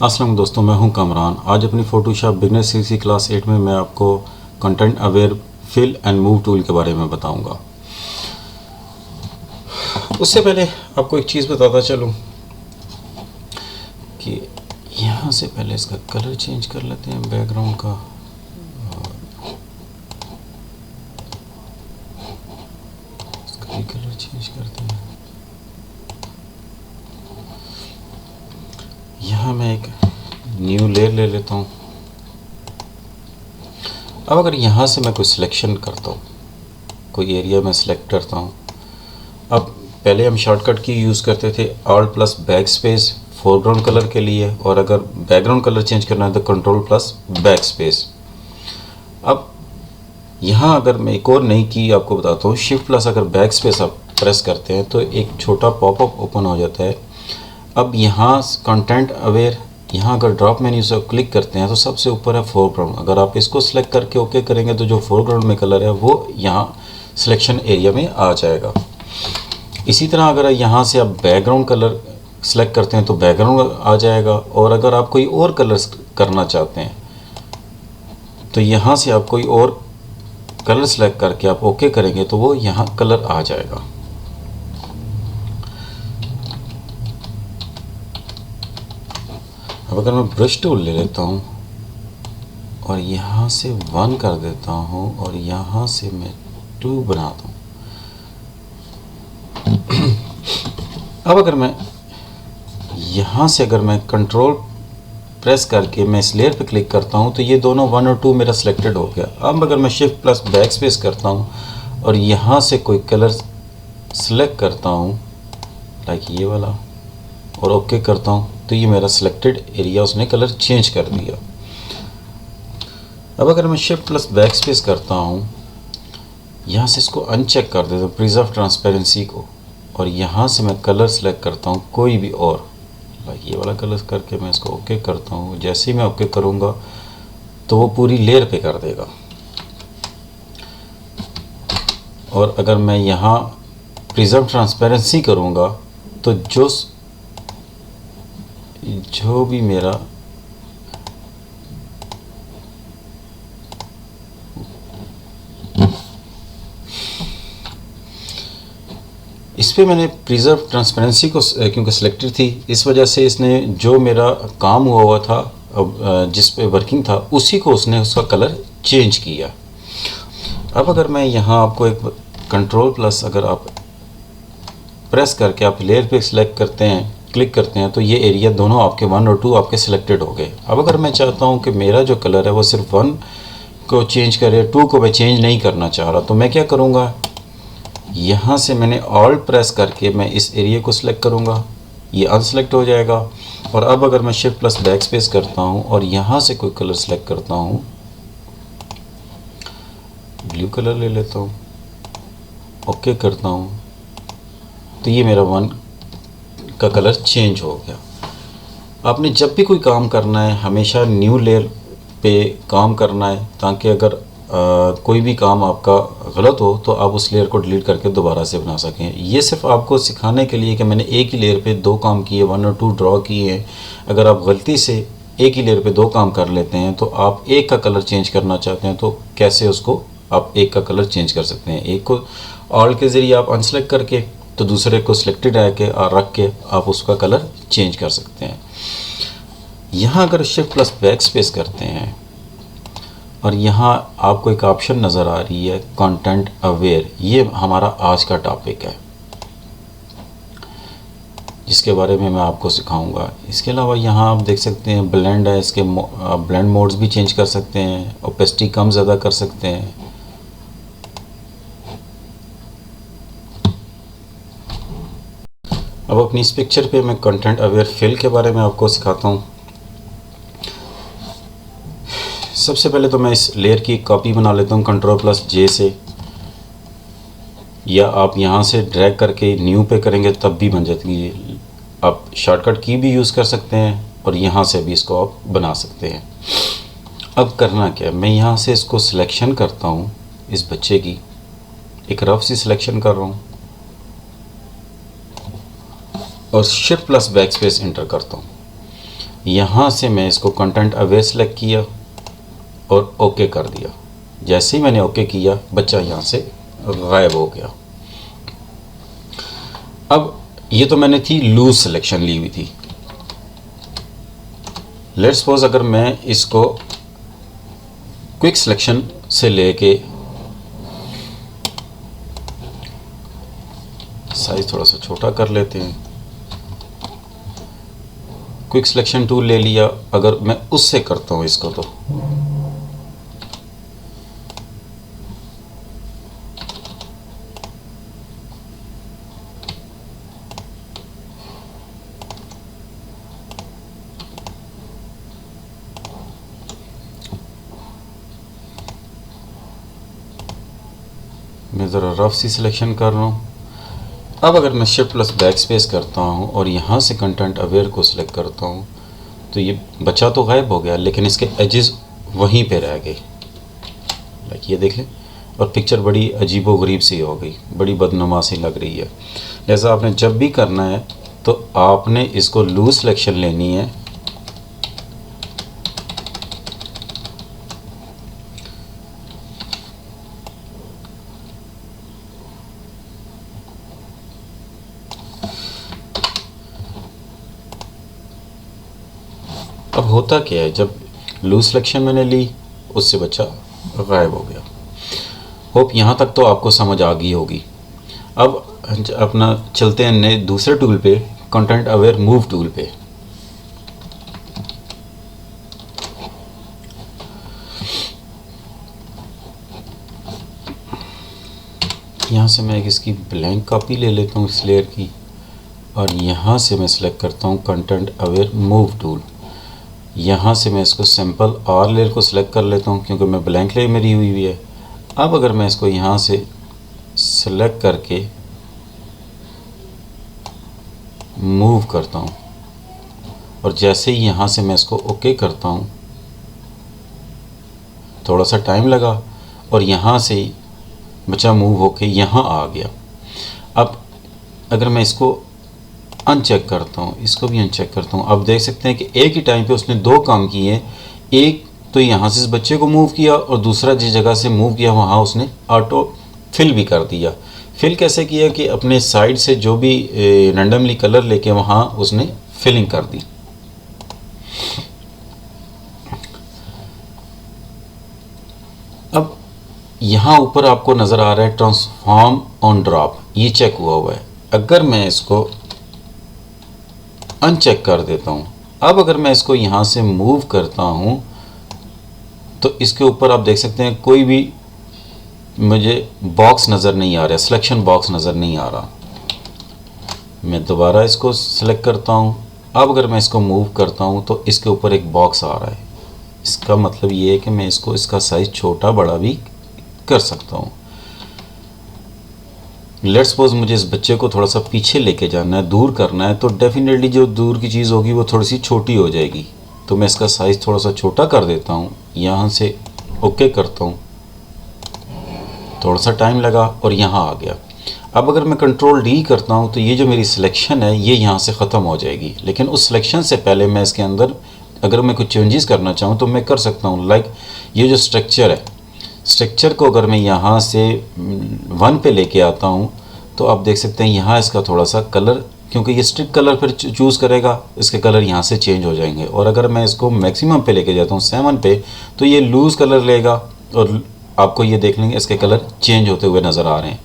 अस्सलाम दोस्तों, मैं हूं कमरान। आज अपनी फोटोशॉप बिगनर सीसी क्लास 8 में मैं आपको content aware fill and move tool के बारे में बताऊंगा। उससे पहले आपको एक चीज़ बताता चलूं कि यहाँ से पहले इसका कलर चेंज कर लेते हैं बैकग्राउंड का। इसका भी कलर चेंज करते हैं। यहाँ मैं एक न्यू लेयर ले लेता हूँ। अब अगर यहाँ से मैं कोई सिलेक्शन करता हूँ, कोई एरिया में सिलेक्ट करता हूँ। अब पहले हम शॉर्टकट की यूज़ करते थे alt plus back space foreground colour के लिए, और अगर बैकग्राउंड कलर चेंज करना है तो कंट्रोल प्लस बैक स्पेस। अब यहाँ अगर मैं एक और नई की आपको बताता हूँ, शिफ्ट प्लस अगर बैक स्पेस आप प्रेस करते हैं तो एक छोटा पॉपअप ओपन हो जाता है। अब यहाँ कंटेंट अवेयर, यहाँ अगर ड्रॉप मेन्यू से क्लिक करते हैं तो सबसे ऊपर है फोरग्राउंड। अगर आप इसको सिलेक्ट करके ओके करेंगे तो जो फोरग्राउंड में कलर है वो यहाँ सिलेक्शन एरिया में आ जाएगा। इसी तरह अगर यहाँ से आप बैकग्राउंड कलर सेलेक्ट करते हैं तो बैकग्राउंड आ जाएगा, और अगर आप कोई और कलर करना चाहते हैं तो यहाँ से आप कोई और कलर सेलेक्ट करके आप ओके करेंगे तो वो यहाँ कलर आ जाएगा। अब अगर मैं ब्रश टूल ले लेता हूँ और यहाँ से 1 कर देता हूँ और यहाँ से मैं 2 बनाता हूँ। अब अगर मैं यहाँ से अगर मैं कंट्रोल प्रेस करके मैं इस लेयर पे क्लिक करता हूँ तो ये दोनों 1 और 2 मेरा सिलेक्टेड हो गया। अब अगर मैं शिफ्ट प्लस बैक स्पेस करता हूँ और यहाँ से कोई कलर सिलेक्ट करता हूँ लाइक ये वाला और ओके करता हूँ तो ये मेरा सिलेक्टेड एरिया उसने कलर चेंज कर दिया। अब अगर मैं शिफ्ट प्लस बैक स्पेस करता हूँ, यहाँ से इसको अनचेक कर देता हूँ प्रिजर्व ट्रांसपेरेंसी को, और यहाँ से मैं कलर सेलेक्ट करता हूँ कोई भी और लाइक ये वाला कलर करके मैं इसको ओके करता हूँ। जैसे ही मैं ओके करूँगा तो वो पूरी लेयर पे कर देगा। और अगर मैं यहाँ प्रिजर्व ट्रांसपेरेंसी करूँगा तो जो भी मेरा इस पे मैंने प्रिजर्व ट्रांसपेरेंसी को क्योंकि सिलेक्टेड थी, इस वजह से इसने जो मेरा काम हुआ था जिस पे वर्किंग था उसी को उसने उसका कलर चेंज किया। अब अगर मैं यहाँ आपको एक कंट्रोल प्लस अगर आप प्रेस करके आप लेयर पे सिलेक्ट करते हैं क्लिक करते हैं तो ये एरिया दोनों आपके 1 और 2 आपके सिलेक्टेड हो गए। अब अगर मैं चाहता हूँ कि मेरा जो कलर है वो सिर्फ 1 को चेंज करे, 2 को मैं चेंज नहीं करना चाह रहा, तो मैं क्या करूँगा, यहाँ से मैंने ऑल्ट प्रेस करके मैं इस एरिया को सिलेक्ट करूँगा, ये अनसेलेक्ट हो जाएगा। और अब अगर मैं शिफ्ट प्लस बैक स्पेस करता हूँ और यहाँ से कोई कलर सेलेक्ट करता हूँ, ब्लू कलर ले लेता हूँ, ओके करता हूँ तो ये मेरा 1 का कलर चेंज हो गया। आपने जब भी कोई काम करना है हमेशा न्यू लेयर पे काम करना है, ताकि अगर कोई भी काम आपका गलत हो तो आप उस लेयर को डिलीट करके दोबारा से बना सकें। ये सिर्फ आपको सिखाने के लिए कि मैंने एक ही लेयर पे 2 काम किए, 1 और 2 ड्रॉ किए हैं। अगर आप गलती से एक ही लेयर पे 2 काम कर लेते हैं तो आप एक का कलर चेंज करना चाहते हैं तो कैसे उसको आप एक का कलर चेंज कर सकते हैं। एक को ऑल्ट के ज़रिए आप अनसेलेक्ट करके तो दूसरे को सिलेक्टेड रख के आप उसका कलर चेंज कर सकते हैं। यहाँ अगर शिफ्ट प्लस बैक स्पेस करते हैं और यहाँ आपको एक ऑप्शन नज़र आ रही है कंटेंट अवेयर, ये हमारा आज का टॉपिक है जिसके बारे में मैं आपको सिखाऊंगा। इसके अलावा यहाँ आप देख सकते हैं ब्लेंड है, इसके ब्लेंड मोड्स भी चेंज कर सकते हैं, ओपेसिटी कम ज़्यादा कर सकते हैं। अब अपनी इस पिक्चर पे मैं कंटेंट अवेयर फिल के बारे में आपको सिखाता हूँ। सबसे पहले तो मैं इस लेयर की कॉपी बना लेता हूँ कंट्रोल प्लस जे से, या आप यहाँ से ड्रैग करके न्यू पे करेंगे तब भी बन जाती है। आप शॉर्टकट की भी यूज़ कर सकते हैं और यहाँ से भी इसको आप बना सकते हैं। अब करना क्या है, मैं यहाँ से इसको सिलेक्शन करता हूँ, इस बच्चे की एक रफ सी सिलेक्शन कर रहा हूँ और shift plus back space inter करता हूँ। यहाँ से मैं इसको कंटेंट अवेयर सेलेक्ट किया और ओके कर दिया। जैसे ही मैंने ओके किया बच्चा यहाँ से गायब हो गया। अब ये तो मैंने थी लूज सिलेक्शन ली हुई थी। लेट्स सपोज अगर मैं इसको क्विक सिलेक्शन से लेके साइज थोड़ा सा छोटा कर लेते हैं, क्विक सिलेक्शन टूल ले लिया, अगर मैं उससे करता हूँ इसको तो मैं ज़रा रफ सी सिलेक्शन कर रहा हूँ। अब अगर मैं शिफ्ट प्लस बैक स्पेस करता हूँ और यहाँ से कंटेंट अवेयर को सिलेक्ट करता हूँ तो ये बच्चा तो गायब हो गया, लेकिन इसके एजेस वहीं पे रह गए। लाइक ये देख लें, और पिक्चर बड़ी अजीबो गरीब सी हो गई, बड़ी बदनुमा सी लग रही है। जैसा आपने जब भी करना है तो आपने इसको लूज सिलेक्शन लेनी है, अब होता क्या है जब लूज सिलेक्शन मैंने ली उससे बच्चा गायब हो गया। होप यहाँ तक तो आपको समझ आ गई होगी। अब अपना चलते हैं नए दूसरे टूल पे, कंटेंट अवेयर मूव टूल पे। यहाँ से मैं एक इसकी ब्लैंक कॉपी ले लेता हूँ इस लेयर की, और यहाँ से मैं सिलेक्ट करता हूँ कंटेंट अवेयर मूव टूल। यहाँ से मैं इसको सिंपल आर लेयर को सिलेक्ट कर लेता हूँ क्योंकि मैं ब्लैंक लेयर मेरी हुई है। अब अगर मैं इसको यहाँ से सिलेक्ट करके मूव करता हूँ और जैसे ही यहाँ से मैं इसको ओके करता हूँ, थोड़ा सा टाइम लगा और यहाँ से ही बच्चा मूव होके यहाँ आ गया। अब अगर मैं इसको अनचेक करता हूँ, इसको भी अनचेक करता हूँ, अब देख सकते हैं कि एक ही टाइम पे उसने दो काम किए। एक तो यहाँ से इस बच्चे को मूव किया और दूसरा जिस जगह से मूव किया वहाँ उसने ऑटो फिल भी कर दिया। फिल कैसे किया कि अपने साइड से जो भी रैंडमली कलर लेके वहाँ उसने फिलिंग कर दी। अब यहाँ ऊपर आपको नज़र आ रहा है ट्रांसफॉर्म ऑन ड्रॉप, ये चेक हुआ है। अगर मैं इसको अनचेक कर देता हूँ, अब अगर मैं इसको यहाँ से मूव करता हूँ तो इसके ऊपर आप देख सकते हैं कोई भी मुझे बॉक्स नज़र नहीं आ रहा, सिलेक्शन बॉक्स नज़र नहीं आ रहा। मैं दोबारा इसको सिलेक्ट करता हूँ। अब अगर मैं इसको मूव करता हूँ तो इसके ऊपर एक बॉक्स आ रहा है। इसका मतलब ये है कि मैं इसको इसका साइज़ छोटा बड़ा भी कर सकता हूँ। लेट्स सपोज मुझे इस बच्चे को थोड़ा सा पीछे लेके जाना है, दूर करना है, तो डेफिनेटली जो दूर की चीज़ होगी वो थोड़ी सी छोटी हो जाएगी। तो मैं इसका साइज़ थोड़ा सा छोटा कर देता हूँ, यहाँ से ओके करता हूँ, थोड़ा सा टाइम लगा और यहाँ आ गया। अब अगर मैं कंट्रोल डी करता हूँ तो ये जो मेरी सिलेक्शन है ये यहाँ से ख़त्म हो जाएगी। लेकिन उस सिलेक्शन से पहले मैं इसके अंदर अगर मैं कुछ चेंजेस करना चाहूँ तो मैं कर सकता हूँ। लाइक ये जो स्ट्रक्चर है, स्ट्रक्चर को अगर मैं यहाँ से 1 पे लेके आता हूँ तो आप देख सकते हैं यहाँ इसका थोड़ा सा कलर, क्योंकि ये स्ट्रिक्ट कलर फिर चूज़ करेगा, इसके कलर यहाँ से चेंज हो जाएंगे। और अगर मैं इसको मैक्सिमम पे लेके जाता हूँ 7 पे तो ये लूज़ कलर लेगा और आपको ये देख लेंगे इसके कलर चेंज होते हुए नज़र आ रहे हैं।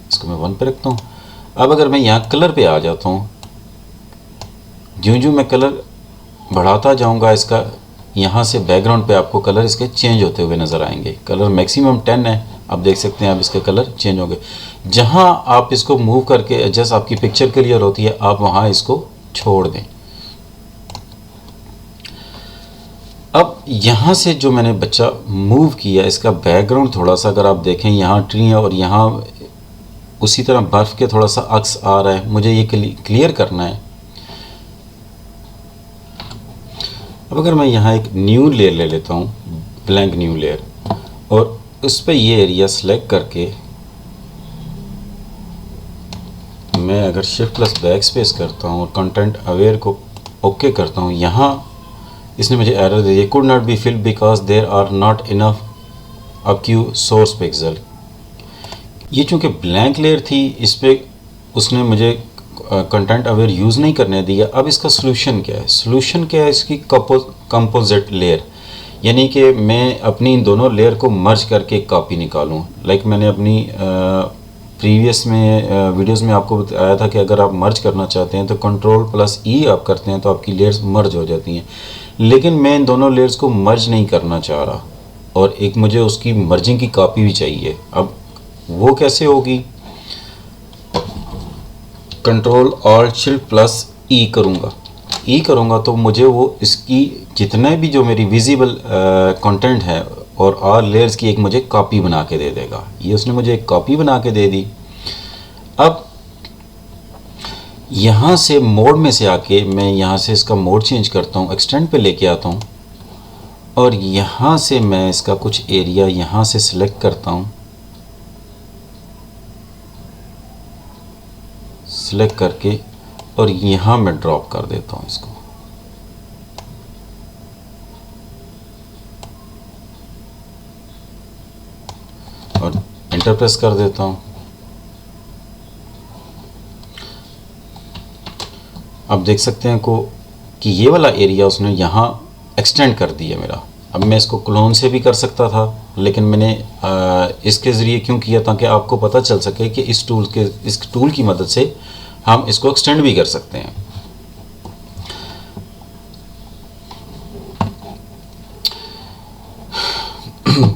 इसको मैं 1 पे रखता हूँ। अब अगर मैं यहाँ कलर पे आ जाता हूँ, ज्यों ज्यों मैं कलर बढ़ाता जाऊँगा इसका, यहाँ से बैकग्राउंड पे आपको कलर इसके चेंज होते हुए नज़र आएंगे। कलर मैक्सिमम 10 है, आप देख सकते हैं अब इसके कलर चेंज हो गए। जहाँ आप इसको मूव करके एडजस्ट आपकी पिक्चर क्लियर होती है, आप वहाँ इसको छोड़ दें। अब यहाँ से जो मैंने बच्चा मूव किया, इसका बैकग्राउंड थोड़ा सा अगर आप देखें, यहाँ ट्री है और यहाँ उसी तरह बर्फ़ के थोड़ा सा अक्स आ रहा है, मुझे ये क्लियर करना है। अब अगर मैं यहाँ एक न्यू लेयर ले लेता हूँ, ब्लैंक न्यू लेयर, और उस पर ये एरिया सेलेक्ट करके मैं अगर शिफ्ट प्लस बैक स्पेस करता हूँ और कंटेंट अवेयर को ओके करता हूँ, यहाँ इसने मुझे एरर दे दिया, could not be filled because there are not enough अक्यू सोर्स पिक्सल। ये चूँकि ब्लैंक लेयर थी, इस पर उसने मुझे कंटेंट अवेयर यूज़ नहीं करने दिया। अब इसका सोल्यूशन क्या है? सोल्यूशन क्या है इसकी? कंपोजिट लेयर, यानी कि मैं अपनी इन दोनों लेयर को मर्ज करके एक कॉपी निकालूं। लाइक मैंने अपनी प्रीवियस में वीडियोस में आपको बताया था कि अगर आप मर्ज करना चाहते हैं तो Ctrl+E आप करते हैं तो आपकी लेयर्स मर्ज हो जाती हैं। लेकिन मैं इन दोनों लेयर्स को मर्ज नहीं करना चाह रहा और एक मुझे उसकी मर्जिंग की कॉपी भी चाहिए। अब वो कैसे होगी? Ctrl+Alt+E करूँगा। ई करूँगा तो मुझे वो इसकी जितने भी जो मेरी विजिबल कंटेंट है और ऑल लेयर्स की एक मुझे कॉपी बना के दे देगा। ये उसने मुझे एक कॉपी बना के दे दी। अब यहाँ से मोड में से आके मैं यहाँ से इसका मोड चेंज करता हूँ, एक्सटेंड पे लेके आता हूँ और यहाँ से मैं इसका कुछ एरिया यहाँ से सिलेक्ट करता हूँ, सिलेक्ट करके और यहाँ मैं ड्रॉप कर देता हूँ इसको। और एंटर प्रेस कर देता हूँ। अब देख सकते हैं कि ये वाला एरिया उसने यहाँ एक्सटेंड कर दिया मेरा। अब मैं इसको क्लोन से भी कर सकता था, लेकिन मैंने इसके ज़रिए क्यों किया, ताकि आपको पता चल सके कि इस टूल की मदद से हम इसको एक्सटेंड भी कर सकते हैं।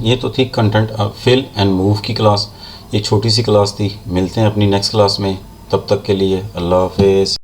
ये तो थी कंटेंट फिल एंड मूव की क्लास। ये छोटी सी क्लास थी। मिलते हैं अपनी नेक्स्ट क्लास में, तब तक के लिए अल्लाह हाफिज़।